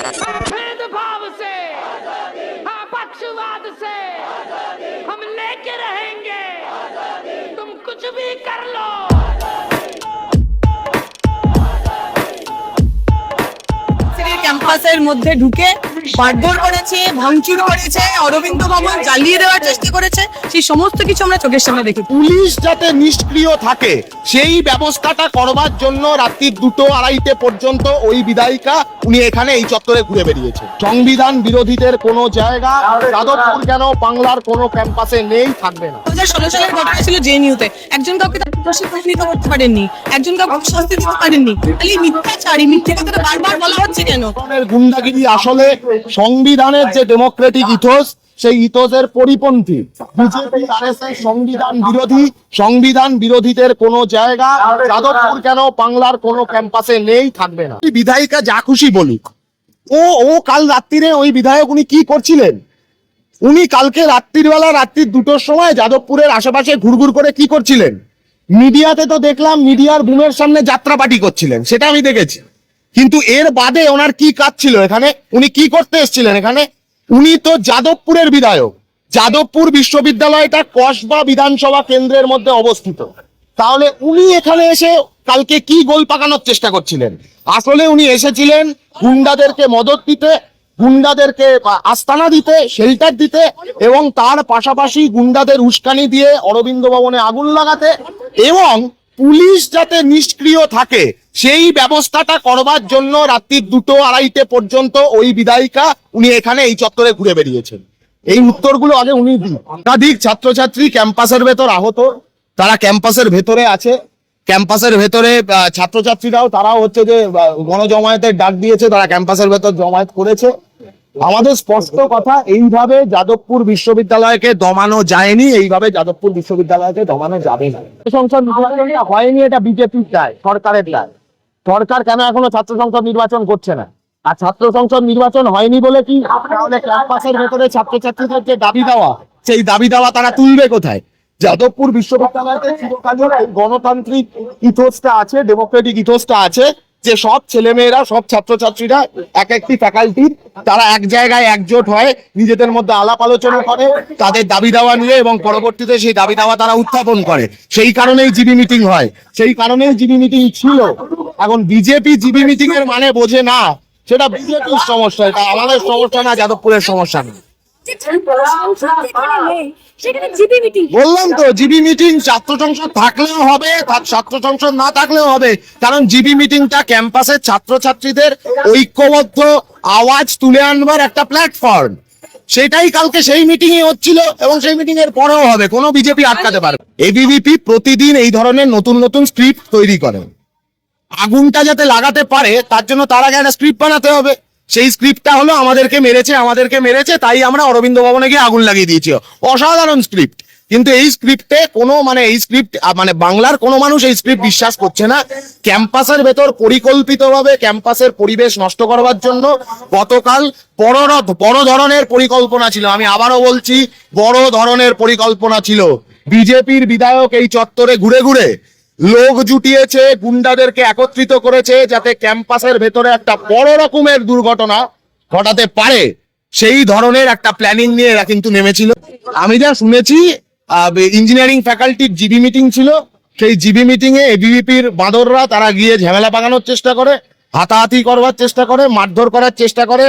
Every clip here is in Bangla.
भेदभाव से, हाँ पक्षवाद से हम लेके रहेंगे, तुम कुछ भी कर लो। ক্যাম্পাসের মধ্যে ঢুকে মারধর করেছে, ভাঙচুর করেছে, অরবিন্দ ভবন জ্বালিয়ে দেওয়ার চেষ্টা করেছে, সেই সমস্ত কিছু আমরা চোখের সামনে দেখি। পুলিশ যাতে নিষ্ক্রিয় থাকে সেই ব্যবস্থাটা করবার জন্য রাত্রি 2-2:30 পর্যন্ত ওই বিধায়িকা উনি এখানে এই চত্বরে ঘুরে বেরিয়েছে। সংবিধান বিরোধীদের কোনো জায়গা যাদবপুর কেন বাংলার কোনো ক্যাম্পাসে নেই, থাকবে না। 2016 সালের ঘটনা ছিল জেএনইউতে, একজন কাউকে দোষী প্রমাণিত করতে পারেননি, একজন কাউকে শাস্তি দিতে পারেননি। তাহলে মিথ্যাচারী, মিথ্যে কথাটা বারবার বলা হচ্ছে কেন? গুন্ডাগিরি আসলে সংবিধানের যে ডেমোক্রেটিক ইথোস সেই ইথোসের পরিপন্থী। বিজেপি আরএসএস সংবিধান বিরোধীদের কোনো জায়গা যাদবপুর কেন বাংলার কোনো ক্যাম্পাসে নেই, থাকবে না। বিধায়িকা যা খুশি বলুক, ও কাল রাত্রিরে ওই বিধায়ক উনি কি করছিলেন? উনি কালকে রাত্রি 2টোর সময় যাদবপুরের আশেপাশে ঘুরঘুর করে কি করছিলেন? মিডিয়াতে তো দেখলাম মিডিয়ার বুমের সামনে যাত্রা পার্টি করছিলেন, সেটা আমি দেখেছি। কিন্তু এর বাদে ওনার কি কাজ ছিল এখানে? উনি কি করতে এসেছিলেন এখানে? উনি তো যাদবপুরের বিধায়ক। যাদবপুর বিশ্ববিদ্যালয়টা কসবা বিধানসভা কেন্দ্রের মধ্যে অবস্থিত। তাহলে উনি এখানে এসে কালকে কি গোল পাকানোর চেষ্টা করছিলেন? আসলে উনি এসেছিলেন গুন্ডাদেরকে মদত দিতে, গুন্ডাদেরকে আস্তানা দিতে, শেল্টার দিতে, এবং তার পাশাপাশি গুন্ডাদের উস্কানি দিয়ে অরবিন্দ ভবনে আগুন লাগাতে, এবং পুলিশ যাতে নিষ্ক্রিয় থাকে সেই ব্যবস্থাটা করবার জন্য রাত্রি 2-2:30 পর্যন্ত ওই বিধায়িকা উনি এখানে এই চত্বরে ঘুরে বেরিয়েছেন। এই উত্তরগুলো আগে উনি দিন। একাধিক ছাত্রছাত্রী ক্যাম্পাসের ভেতর আহত, তারা ক্যাম্পাসের ভেতরে আছে। ক্যাম্পাসের ভেতরে ছাত্রছাত্রীরাও তারাও হচ্ছে যে গণজমায়েতের ডাক দিয়েছে, তারা ক্যাম্পাসের ভেতর জমায়েত করেছে। আমাদের স্পষ্ট কথা, এইভাবে যাদবপুর বিশ্ববিদ্যালয়কে দমানো যায়নি, এইভাবে যাদবপুর বিশ্ববিদ্যালয়কে দমানো যাবে না। সংসদ নির্বাচনটা হয়নি, এটা বিজেপির দায়, সরকারের দায়। সরকার কেন এখনো ছাত্র সংসদ নির্বাচন করছে না? আর ছাত্র সংসদ নির্বাচন হয়নি বলে কি তাহলে ক্যাম্পাসের ভেতরে ছাত্রছাত্রীদের যে দাবি দেওয়া, সেই দাবি দেওয়া তারা তুলবে কোথায়? যাদবপুর বিশ্ববিদ্যালয়তে চিরকালীন গণতান্ত্রিক ইথোসটা আছে, ডেমোক্রেটিক ইথোসটা আছে, যে সব ছেলেমেয়েরা, সব ছাত্রছাত্রীরা এক একটি ফ্যাকাল্টির তারা এক জায়গায় একজোট হয়, নিজেদের মধ্যে আলাপ আলোচনা করে তাদের দাবি দাওয়া নিয়ে, এবং পরবর্তীতে সেই দাবি দাওয়া তারা উত্থাপন করে। সেই কারণেই জিবি মিটিং হয়, সেই কারণেই জিবি মিটিং ছিল। এখন বিজেপি জিবি মিটিং এর মানে বোঝে না, সেটা বিজেপির সমস্যা, এটা আমাদের সমস্যা না, যাদবপুরের সমস্যা না। বললাম তো, জিবি মিটিং ছাত্র সংসদ থাকলেও হবে, ছাত্র সংসদ না থাকলেও হবে, কারণ জিবি মিটিংটা ক্যাম্পাসের ছাত্রছাত্রীদের ঐক্যবদ্ধ আওয়াজ তুলে আনবার একটা প্ল্যাটফর্ম। সেটাই কালকে সেই মিটিং এ হচ্ছিল, এবং সেই মিটিং এর পরেও হবে, কোনো বিজেপি আটকাতে পারবে। এবিভিপি প্রতিদিন এই ধরনের নতুন নতুন স্ক্রিপ্ট তৈরি করে। আগুনটা যাতে লাগাতে পারে তার জন্য তার আগে একটা স্ক্রিপ্ট বানাতে হবে। সেই স্ক্রিপ্টটা হলো আমাদেরকে মেরেছে, তাই আমরা অরবিন্দ ভবনে গিয়ে আগুন লাগিয়ে দিয়েছি। অসাধারণ স্ক্রিপ্ট, কিন্তু এই স্ক্রিপ্টে কোনো বাংলার কোনো মানুষ এই স্ক্রিপ্ট বিশ্বাস করছে না। ক্যাম্পাসের ভেতর পরিকল্পিতভাবে ক্যাম্পাসের পরিবেশ নষ্ট করবার জন্য গতকাল বড় ধরনের পরিকল্পনা ছিল। আমি আবারও বলছি, বড় ধরনের পরিকল্পনা ছিল। বিজেপির বিধায়ক এই চত্বরে ঘুরে ঘুরে লোক জুটিয়েছে, গুন্ডাদেরকে একত্রিত করেছে, যাতে ক্যাম্পাসের ভেতরে একটা বড় রকমের দুর্ঘটনা ঘটাতে পারে, সেই ধরনের একটা প্ল্যানিং নিয়ে এরা কিন্তু নেমেছিল। আমি যা শুনেছি, ইঞ্জিনিয়ারিং ফ্যাকাল্টির জিবি মিটিং ছিল, সেই জিবি মিটিং এ এবিভিপির বাঁদররা তারা গিয়ে ঝামেলা পাকানোর চেষ্টা করে, হাতাহাতি করবার চেষ্টা করে, মারধর করার চেষ্টা করে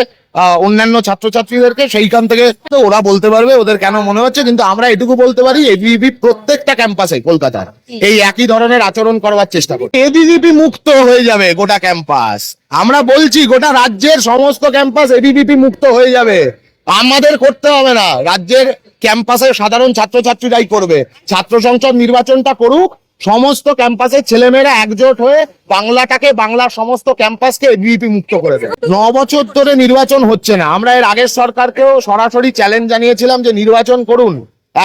অন্যান্য ছাত্রছাত্রীদেরকে। সেইখান থেকে তো ওরা বলতে পারবে ওদের কেন মনে হচ্ছে, কিন্তু আমরা এটুকু বলতে পারি, এবিভিপি প্রত্যেকটা ক্যাম্পাসে কলকাতার এই একই ধরনের আচরণ করবার চেষ্টা করে। এবিভিপি মুক্ত হয়ে যাবে গোটা ক্যাম্পাস, আমরা বলছি গোটা রাজ্যের সমস্ত ক্যাম্পাস এবিভিপি মুক্ত হয়ে যাবে। আমাদের করতে হবে না, রাজ্যের ক্যাম্পাসের সাধারণ ছাত্রছাত্রীরাই করবে। ছাত্র সংসদ নির্বাচনটা করুক, সমস্ত ক্যাম্পাসের ছেলেমেয়েরা একজোট হয়ে বাংলার সমস্ত ক্যাম্পাসকে এবিভিপি মুক্ত করে দেবে। 9 বছর ধরে নির্বাচন হচ্ছে না। আমরা এর আগের সরকারকেও সরাসরি চ্যালেঞ্জ জানিয়েছিলাম যে নির্বাচন করুন,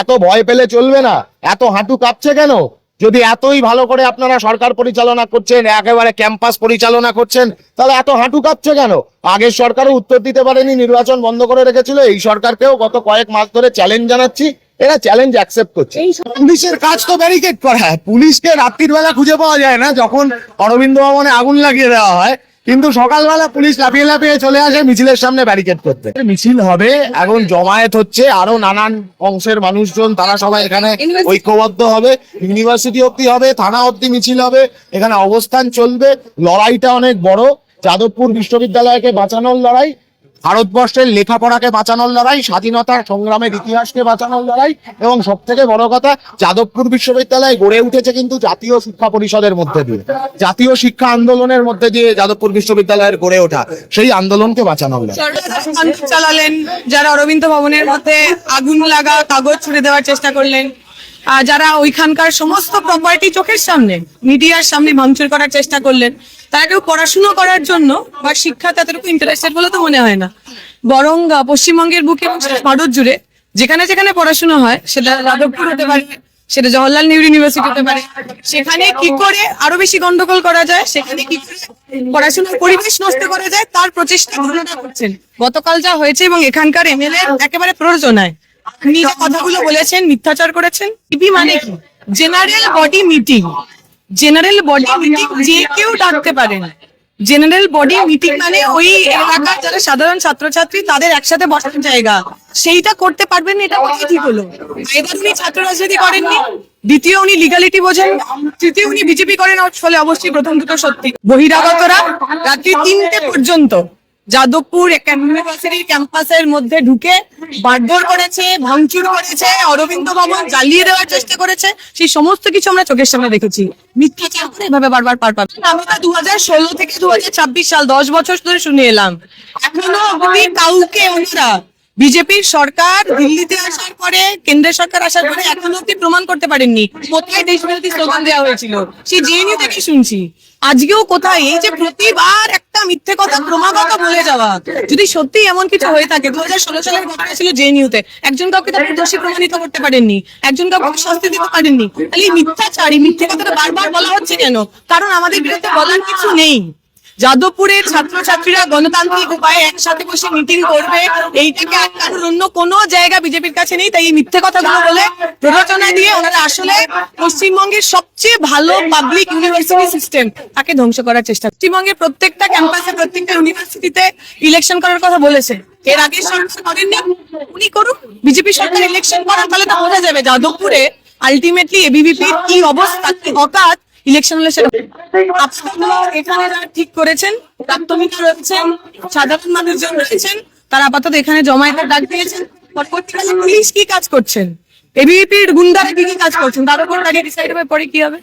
এত ভয় পেলে চলবে না, এত হাঁটু কাঁপছে কেন? যদি এতই ভালো করে আপনারা সরকার পরিচালনা করছেন, একেবারে ক্যাম্পাস পরিচালনা করছেন, তাহলে এত হাঁটু কাঁপছে কেন? আগের সরকারও উত্তর দিতে পারেনি, নির্বাচন বন্ধ করে রেখেছিল। এই সরকারকেও গত কয়েক মাস ধরে চ্যালেঞ্জ জানাচ্ছি, এরা চ্যালেঞ্জ অ্যাকসেপ্ট করছে। পুলিশের কাজ তো ব্যারিকেড করা। পুলিশকে রাত্রির বেলা খুঁজে পাওয়া যায় না, যখন অরবিন্দ ভবনে আগুন লাগিয়ে দেওয়া হয় কিন্তু সকালবেলা পুলিশ লাফিয়ে লাফিয়ে চলে আসে মিছিলের সামনে ব্যারিকেড করতে। মিছিল হবে, এখন জমায়েত হচ্ছে, আরো নানান অংশের মানুষজন তারা সবাই এখানে ঐক্যবদ্ধ হবে, ইউনিভার্সিটি অব্দি হবে, থানা অব্দি মিছিল হবে, এখানে অবস্থান চলবে। লড়াইটা অনেক বড়, যাদবপুর বিশ্ববিদ্যালয়কে বাঁচানোর লড়াই, ভারতবর্ষের লেখাপড়াকে বাঁচানোর লড়াই, স্বাধীনতার সংগ্রামের ইতিহাসকে বাঁচানোর লড়াই, এবং সব থেকে বড় কথা যাদবপুর বিশ্ববিদ্যালয় গড়ে উঠেছে কিন্তু জাতীয় শিক্ষা পরিষদের মধ্যে দিয়ে, জাতীয় শিক্ষা আন্দোলনের মধ্যে দিয়ে যাদবপুর বিশ্ববিদ্যালয়ের গড়ে ওঠা, সেই আন্দোলনকে বাঁচানোর লড়াই। চালালেন, যারা অরবিন্দ ভবনের মধ্যে আগুন লাগা কাগজ ছুড়ে দেওয়ার চেষ্টা করলেন, যারা ওইখানকার সমস্ত প্রপার্টি চোখের সামনে মিডিয়ার সামনে ভাঙচুর করার চেষ্টা করলেন, তারা কেউ পড়াশুনো করার জন্য বা শিক্ষা এতটুকু ইন্টারেস্টেড বলে তো মনে হয় না। বরং পশ্চিমবঙ্গের বুকে এবং ভারত জুড়ে যেখানে যেখানে পড়াশোনা হয়, সেটা যাদবপুর হতে পারে, সেটা জওহরলাল নেহরু ইউনিভার্সিটি হতে পারে, সেখানে কি করে আরো বেশি গন্ডগোল করা যায়, সেখানে কি করে পড়াশোনার পরিবেশ নষ্ট করা যায়, তার প্রচেষ্টা ঘটনা করছেন। গতকাল যা হয়েছে এবং এখানকার এমএলএ একেবারে প্ররোচনায় আপনি যে কথাগুলো বলেছেন, মিথ্যাচার করেছেন। টিভি মানে কি? General body meeting. General body meeting যে কেউ ডাকতে পারেন। জেনারেল বডি মিটিং মানে ওই এলাকার যারা সাধারণ ছাত্রছাত্রী তাদের একসাথে বসার জায়গা, সেইটা করতে পারবেন না, এটা কোথায় ঠিক হলো? এবার উনি ছাত্র রাজনীতি করেননি, দ্বিতীয় উনি লিগালিটি বোঝেন, তৃতীয় উনি বিজেপি করেন, ফলে অবশ্যই প্রথম দুটো সত্যি। বহিরাগতরা রাত্রি 3টে পর্যন্ত যাদবপুর ইউনিভার্সিটির ক্যাম্পাসের মধ্যে ঢুকে মারধর করেছে, ভাঙচুর করেছে, অরবিন্দ ভবন জ্বালিয়ে দেওয়ার চেষ্টা করেছে, সেই সমস্ত কিছু আমরা চোখের সামনে দেখেছি। মিথ্যাচার করে এভাবে বারবার পার পাবে। আমি তো 2016 থেকে 2026 সাল 10 বছর ধরে শুনে এলাম, এখনো অবধি কাউকে ওনারা বিজেপির সরকার দিল্লিতে আসার পরে, কেন্দ্রের সরকার আসার পরে এখনো অব্দি প্রমাণ করতে পারেননি কোথায় দেশবিরোধী স্লোগান দেওয়া হয়েছিল। সেই জেএনইউ থেকে শুনছি, আজকেও কোথায়? এই যে প্রতিবার একটা মিথ্যে কথা ক্রমাগত বলে যাওয়া, যদি সত্যি এমন কিছু হয়ে থাকে, 2016 সালের ঘটনা ছিল জেএনইউতে, একজন কাউকে তার দোষী প্রমাণিত করতে পারেননি, একজন কাউকে শাস্তি দিতে পারেননি, তাহলে এই মিথ্যাচার, এই মিথ্যে কথাটা বারবার বলা হচ্ছে কেন? কারণ আমাদের বিরুদ্ধে বলার কিছু নেই। যাদবপুরের ছাত্রছাত্রীরা গণতান্ত্রিক উপায়ে একসাথে বসে মিটিং করবে, এইটাকে আটকানোর অন্য কোনো জায়গা বিজেপির কাছে নেই। তাই এই মিথ্যে কথাগুলো বলে প্ররোচনা দিয়ে ওনারা আসলে পশ্চিমবঙ্গের সবচেয়ে ভালো পাবলিক ইউনিভার্সিটি সিস্টেম তাকে ধ্বংস করার চেষ্টা। পশ্চিমবঙ্গের প্রত্যেকটা ক্যাম্পাসে, প্রত্যেকটা ইউনিভার্সিটিতে ইলেকশন করার কথা বলেছে, এর আগে সরকার করেননি, উনি করুন। বিজেপি সরকার ইলেকশন করার, তাহলে তো বোঝা যাবে যাদবপুরে আলটিমেটলি এবিভিপির কি অবস্থা, কি অকাত। ইলেকশন হলে সেটা আপনারা এখানে যারা ঠিক করেছেন, প্রাক্তনীরা রয়েছেন, সাধারণ মানুষজন রয়েছেন, তারা আপাতত এখানে জমায়েতের ডাক দিয়েছেন। পরবর্তীকালে পুলিশ কি কাজ করছেন, এবিভিপির গুন্ডারা কি কি কাজ করছেন, তার উপর আগে ডিসাইড হবে পরে কি হবে।